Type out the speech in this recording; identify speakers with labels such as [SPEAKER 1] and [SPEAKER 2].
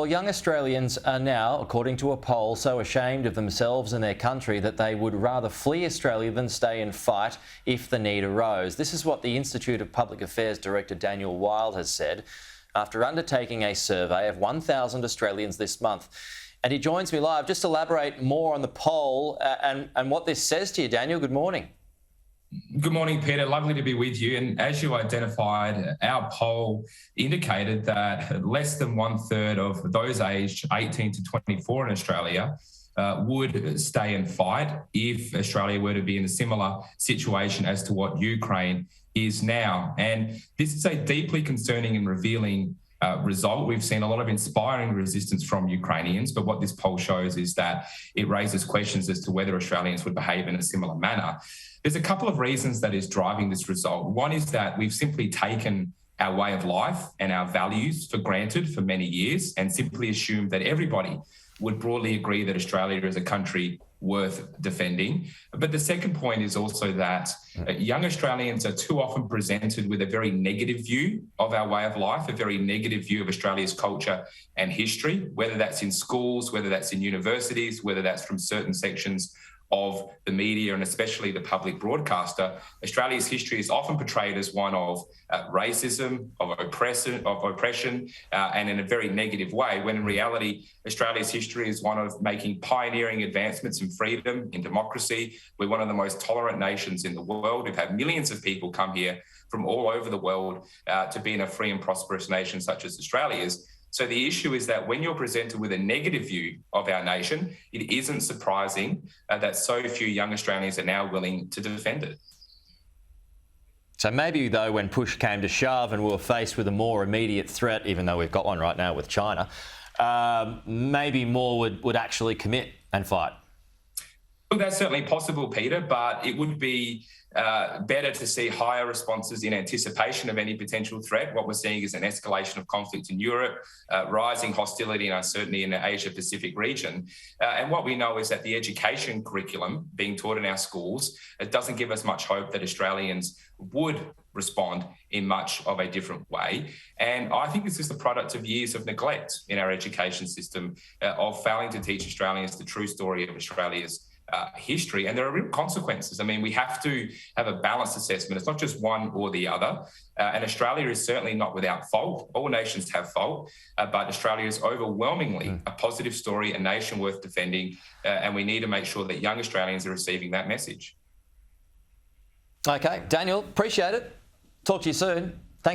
[SPEAKER 1] Well, young Australians are now, according to a poll, so ashamed of themselves and their country that they would rather flee Australia than stay and fight if the need arose. This is what the Institute of Public Affairs Director Daniel Wild has said after undertaking a survey of 1,000 Australians this month. And he joins me live. Just elaborate more on the poll and what this says to you, Daniel. Good morning.
[SPEAKER 2] Good morning, Peter. Lovely to be with you. And as you identified, our poll indicated that less than 1/3 of those aged 18 to 24 in Australia would stay and fight if Australia were to be in a similar situation as to what Ukraine is now. And this is a deeply concerning and revealing result. We've seen a lot of inspiring resistance from Ukrainians, but what this poll shows is that it raises questions as to whether Australians would behave in a similar manner. There's a couple of reasons that is driving this result. One is that we've simply taken our way of life and our values for granted for many years and simply assumed that everybody would broadly agree that Australia is a country worth defending. But the second point is also that young Australians are too often presented with a very negative view of our way of life, a very negative view of Australia's culture and history, whether that's in schools, whether that's in universities, whether that's from certain sections of the media and especially the public broadcaster. Australia's history is often portrayed as one of racism, of oppression, and in a very negative way, when in reality, Australia's history is one of making pioneering advancements in freedom, in democracy. We're one of the most tolerant nations in the world. We've had millions of people come here from all over the world to be in a free and prosperous nation such as Australia's. So the issue is that when you're presented with a negative view of our nation, it isn't surprising that so few young Australians are now willing to defend it.
[SPEAKER 1] So maybe, though, when push came to shove and we were faced with a more immediate threat, even though we've got one right now with China, maybe more would actually commit and fight.
[SPEAKER 2] Well, that's certainly possible, Peter, but it would be better to see higher responses in anticipation of any potential threat. What we're seeing is an escalation of conflict in Europe, rising hostility and uncertainty in the Asia-Pacific region. And what we know is that the education curriculum being taught in our schools, it doesn't give us much hope that Australians would respond in much of a different way. And I think this is the product of years of neglect in our education system, of failing to teach Australians the true story of Australia's history, and there are real consequences. I mean, we have to have a balanced assessment. It's not just one or the other. And Australia is certainly not without fault. All nations have fault, but Australia is overwhelmingly a positive story, a nation worth defending, and we need to make sure that young Australians are receiving that message.
[SPEAKER 1] Okay, Daniel, appreciate it. Talk to you soon.